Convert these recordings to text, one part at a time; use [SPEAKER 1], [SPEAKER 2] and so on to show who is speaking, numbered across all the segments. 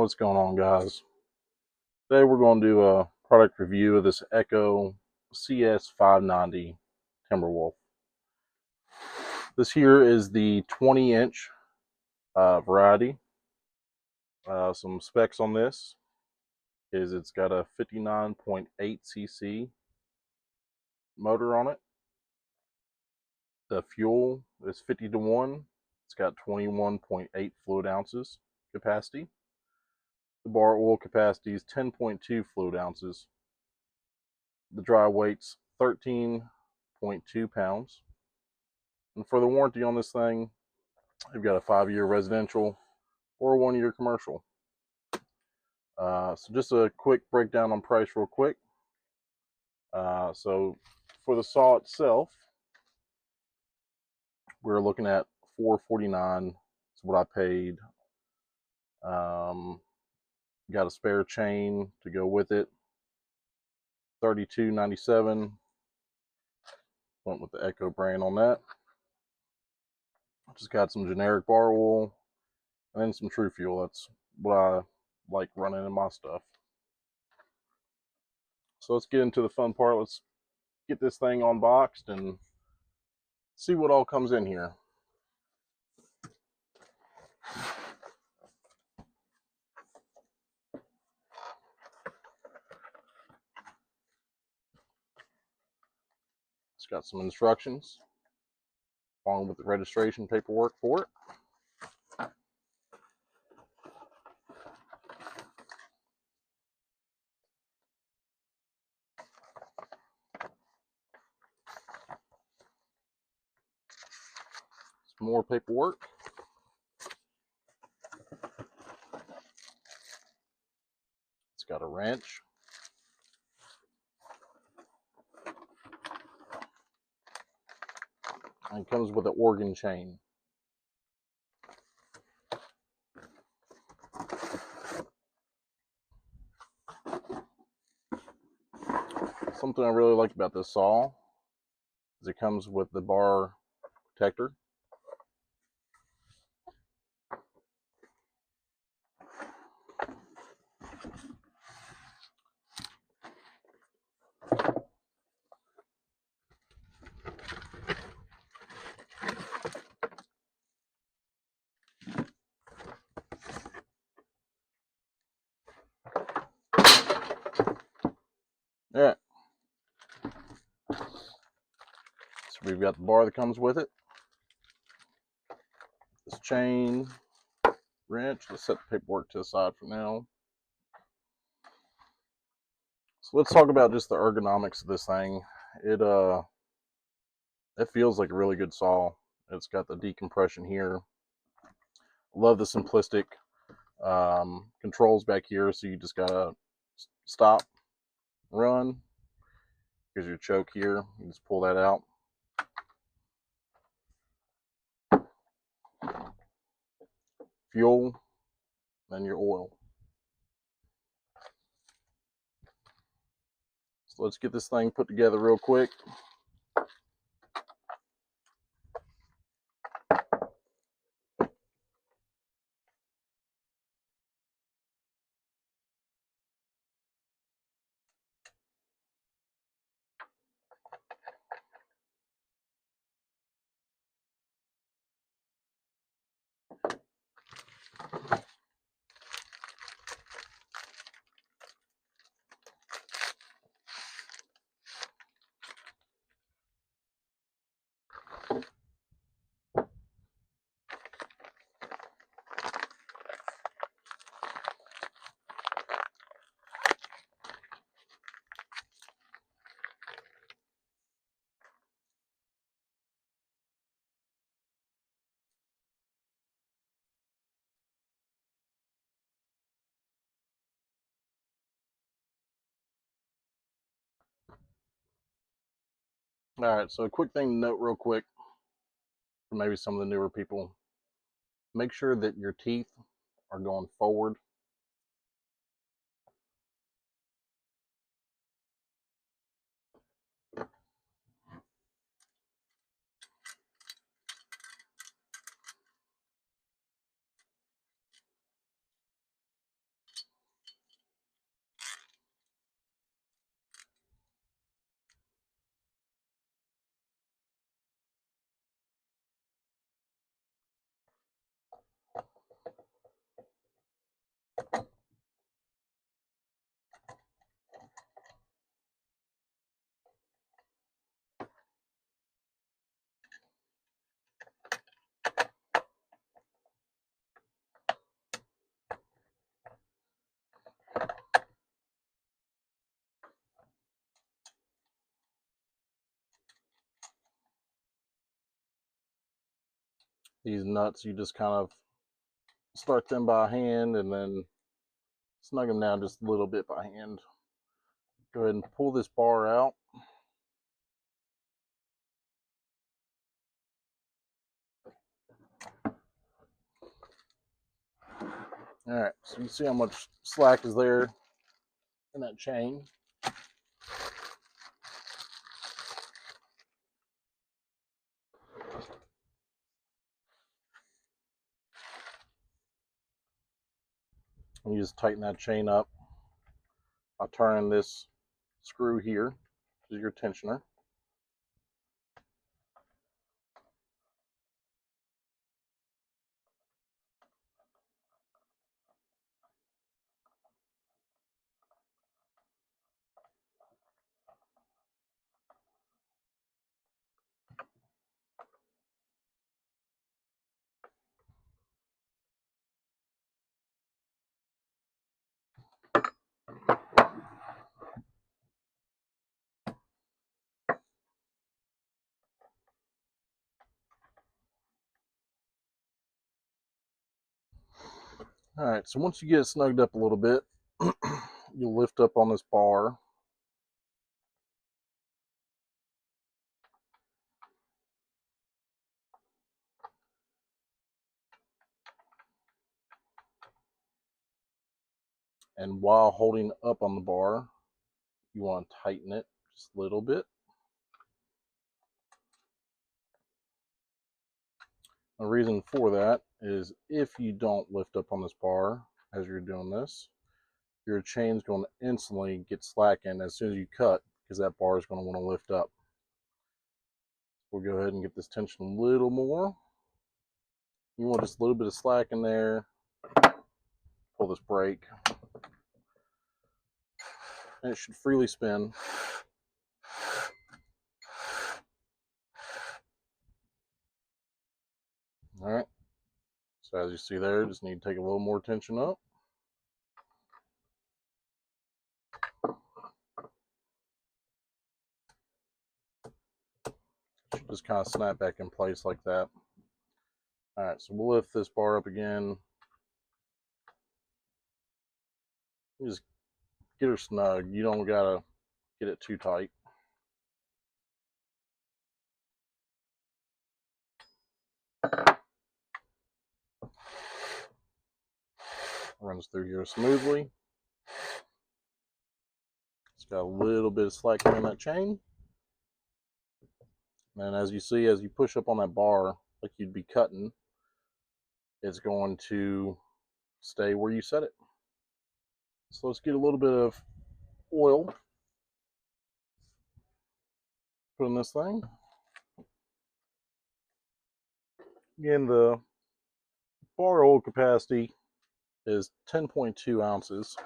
[SPEAKER 1] What's going on, guys? Today we're going to do a product review of this Echo CS-590 Timberwolf. This here is the 20-inch variety. Some specs on this is it's got a 59.8 cc motor on it. The fuel is 50 to 1. It's got 21.8 fluid ounces capacity. The bar oil capacity is 10.2 fluid ounces. The dry weight's 13.2 pounds. And for the warranty on this thing, you've got a 5-year residential or a 1-year commercial. So just a quick breakdown on price real quick. So for the saw itself, we're looking at $449. That's what I paid. Got a spare chain to go with it. $32.97. Went with the Echo brand on that. Just got some generic bar oil and then some True Fuel. That's what I like running in my stuff. So let's get into the fun part. Let's get this thing unboxed and see what all comes in here. It's got some instructions along with the registration paperwork for it. Some more paperwork. It's got a wrench. And it comes with an organ chain. Something I really like about this saw is it comes with the bar protector. Alright. So we've got the bar that comes with it. This chain, wrench. Let's set the paperwork to the side for now. So let's talk about just the ergonomics of this thing. It feels like a really good saw. It's got the decompression here. Love the simplistic controls back here. So you just gotta stop, run. Here's your choke here. You just pull that out. Fuel, then your oil. So let's get this thing put together real quick. All right, so a quick thing to note real quick for maybe some of the newer people. Make sure that your teeth are going forward. These nuts, you just kind of start them by hand and then snug them down just a little bit by hand. Go ahead and pull this bar out. All right, so you see how much slack is there in that chain. And you just tighten that chain up by turning this screw here, which is your tensioner. All right, so once you get it snugged up a little bit, you'll lift up on this bar. And while holding up on the bar, you want to tighten it just a little bit. The reason for that is if you don't lift up on this bar as you're doing this, your chain's going to instantly get slackened as soon as you cut, because that bar is going to want to lift up. We'll go ahead and get this tension a little more. You want just a little bit of slack in there. Pull this brake, and it should freely spin. All right, so as you see there, just need to take a little more tension up. It should just kind of snap back in place like that. All right, so we'll lift this bar up again. You just get her snug. You don't gotta get it too tight. Runs through here smoothly. It's got a little bit of slack in that chain. And as you see, as you push up on that bar, like you'd be cutting, it's going to stay where you set it. So let's get a little bit of oil, put in this thing. Again, the bar oil capacity is 10.2 ounces.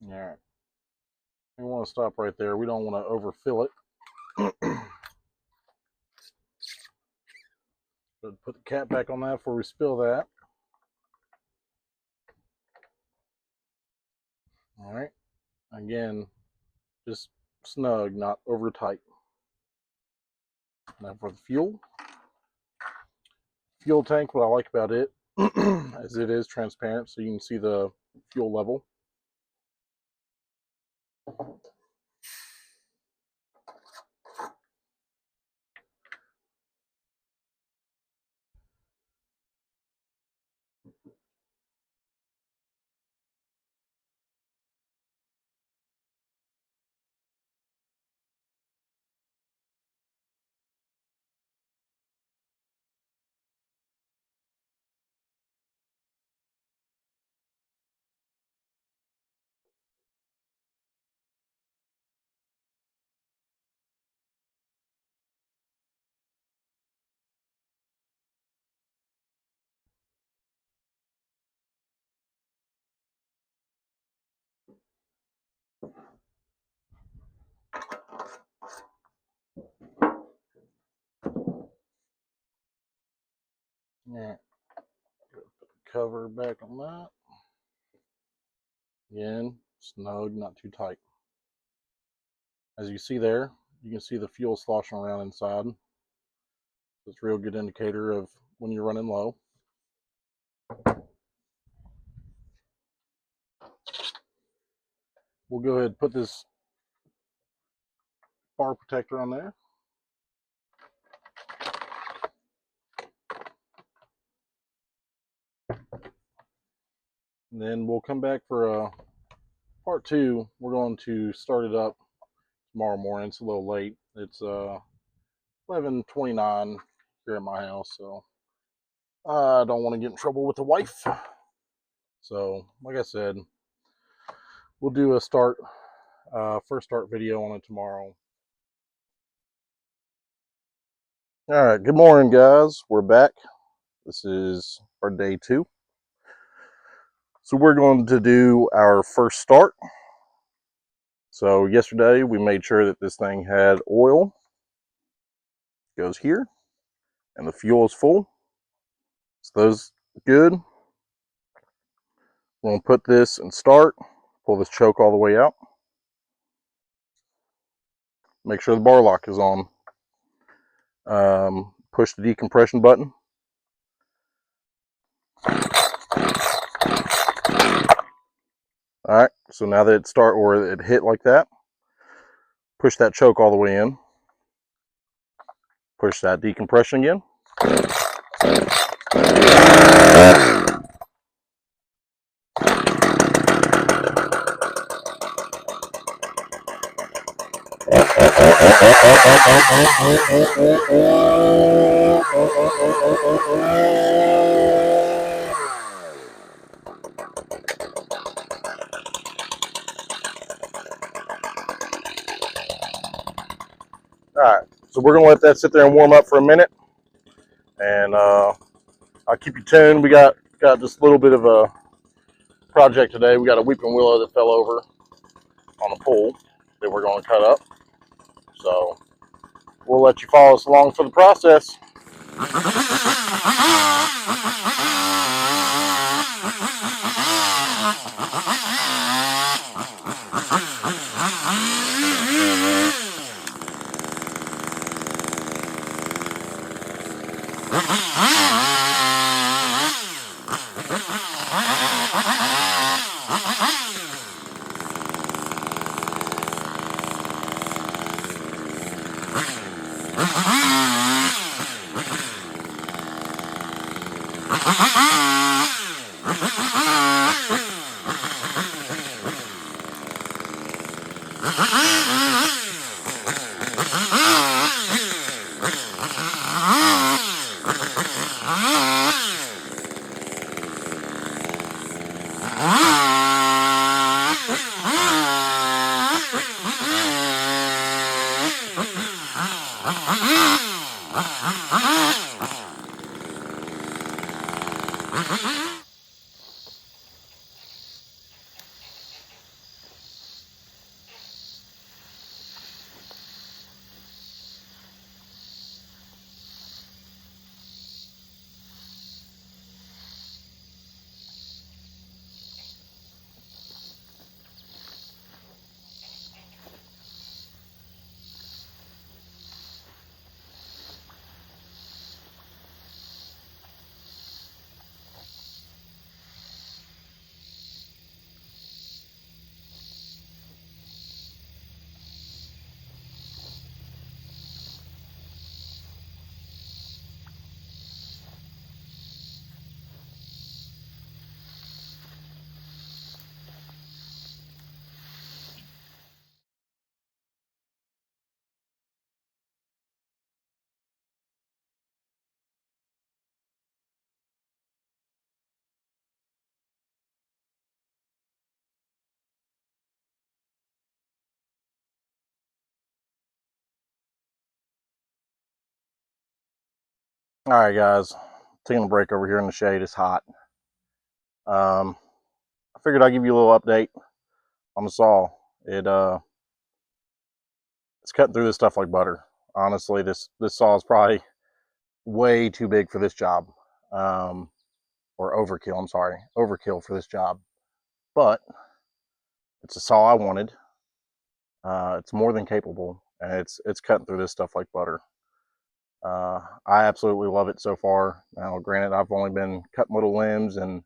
[SPEAKER 1] All right. We want to stop right there. We don't want to overfill it. But put the cap back on that before we spill that. All right. Again, just snug, not over tight. Now for the fuel. Fuel tank, what I like about it is it is transparent, so you can see the fuel level. Yeah, put the cover back on that. Again, snug, not too tight. As you see there, you can see the fuel sloshing around inside. It's a real good indicator of when you're running low. We'll go ahead and put this bar protector on there. And then we'll come back for part 2. We're going to start it up tomorrow morning. It's a little late. It's 11:29 here at my house, so I don't want to get in trouble with the wife. So, like I said, we'll do a first start video on it tomorrow. All right, good morning, guys. We're back. This is our day 2. So we're going to do our first start. So yesterday we made sure that this thing had oil. Goes here, and the fuel is full. So those good. We're going to put this and start. Pull this choke all the way out. Make sure the bar lock is on. Push the decompression button. All right, so now that it hit like that, push that choke all the way in. Push that decompression again. All right, so we're gonna let that sit there and warm up for a minute, and I'll keep you tuned. We got just a little bit of a project today. We got a weeping willow that fell over on a pole that we're going to cut up. So we'll let you follow us along for the process. All right, guys, taking a break over here in the shade. It's hot. I figured I'd give you a little update on the saw. It's cutting through this stuff like butter. Honestly, this saw is probably way too big for this job, or overkill. I'm sorry, overkill for this job. But it's a saw I wanted. It's more than capable, and it's cutting through this stuff like butter. I absolutely love it so far. Now, granted, I've only been cutting little limbs and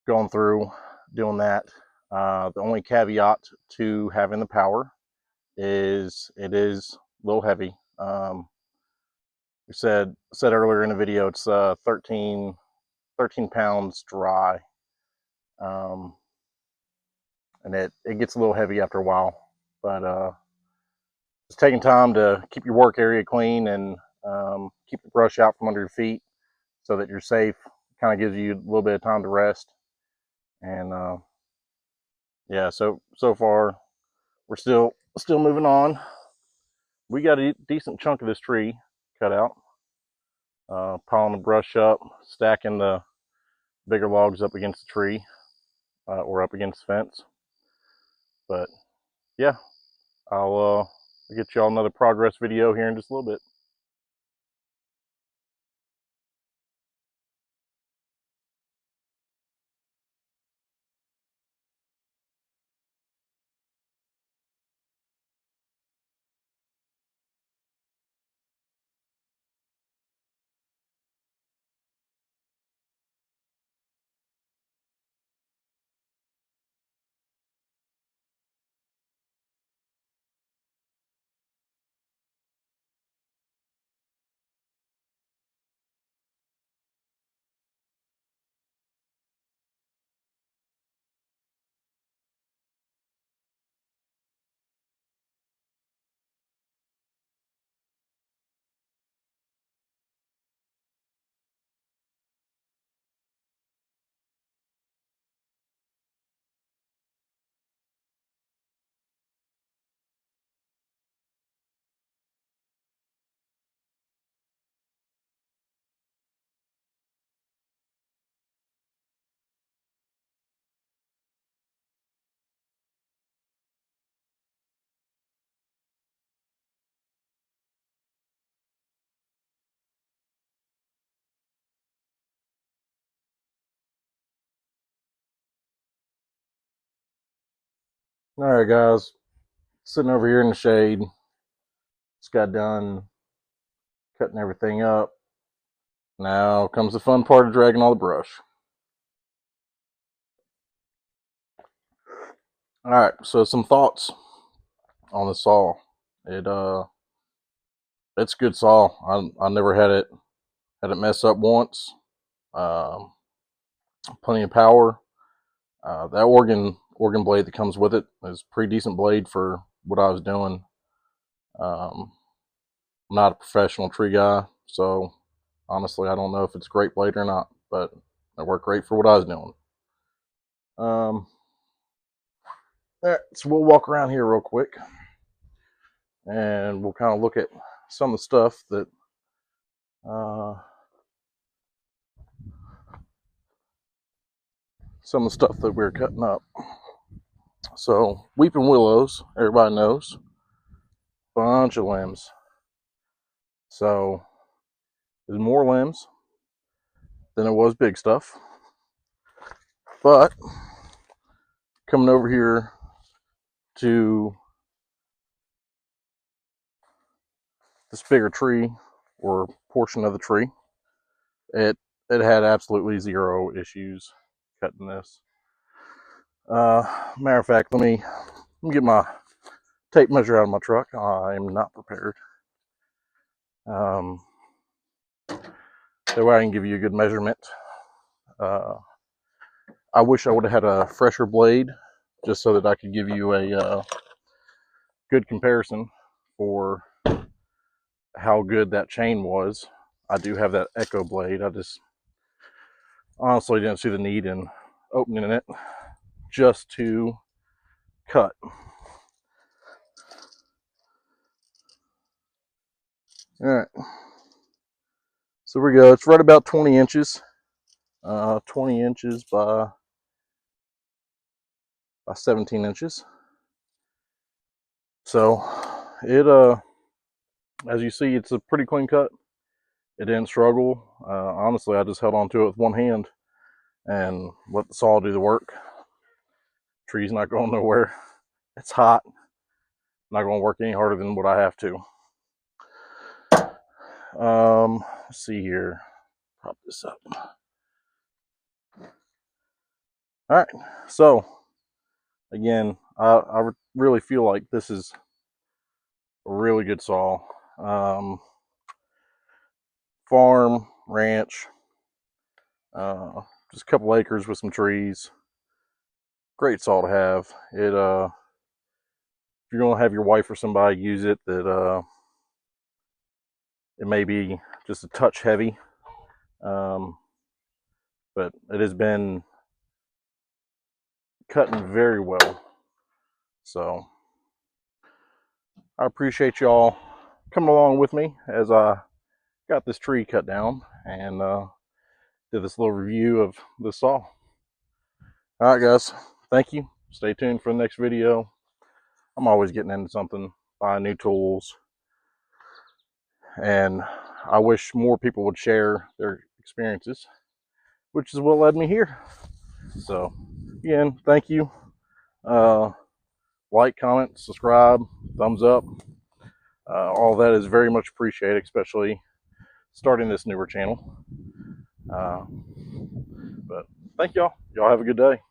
[SPEAKER 1] going through doing that. The only caveat to having the power is it is a little heavy. We said earlier in the video it's 13 pounds dry, and it gets a little heavy after a while. But it's taking time to keep your work area clean and keep the brush out from under your feet so that you're safe. Kind of gives you a little bit of time to rest. And yeah, so far we're still moving on. We got a decent chunk of this tree cut out. Piling the brush up, stacking the bigger logs up against the tree or up against the fence. But yeah, I'll get y'all another progress video here in just a little bit. All right, guys, sitting over here in the shade. Just got done cutting everything up. Now comes the fun part of dragging all the brush. All right, so some thoughts on the saw. It it's a good saw. I never had it mess up once. Um, Plenty of power. That organ blade that comes with it is a pretty decent blade for what I was doing. I'm not a professional tree guy, so honestly, I don't know if it's a great blade or not, but it worked great for what I was doing. All right, so we'll walk around here real quick, and we'll kind of look at some of the stuff that we're cutting up. So weeping willows, everybody knows, bunch of limbs. So there's more limbs than it was big stuff. But coming over here to this bigger tree or portion of the tree, it had absolutely zero issues cutting this. Matter of fact, let me get my tape measure out of my truck. I am not prepared. That way I can give you a good measurement. I wish I would have had a fresher blade just so that I could give you a good comparison for how good that chain was. I do have that Echo blade. I just honestly didn't see the need in opening it just to cut. All right, so we go. It's right about 20 inches, 20 inches by 17 inches. So it as you see, it's a pretty clean cut. It didn't struggle. Honestly, I just held on to it with one hand and let the saw do the work. Tree's not going nowhere. It's hot. Not going to work any harder than what I have to. Let's see here. Pop this up. All right. So again, I really feel like this is a really good saw. Farm, ranch, just a couple acres with some trees. Great saw to have. It if you're gonna have your wife or somebody use it, that it may be just a touch heavy, but it has been cutting very well. So I appreciate y'all coming along with me as I got this tree cut down and did this little review of the saw. All right, guys, thank you. Stay tuned for the next video. I'm always getting into something, buying new tools, and I wish more people would share their experiences, which is what led me here. So again, thank you. Like, comment, subscribe, thumbs up. All that is very much appreciated, especially starting this newer channel. But thank y'all. Y'all have a good day.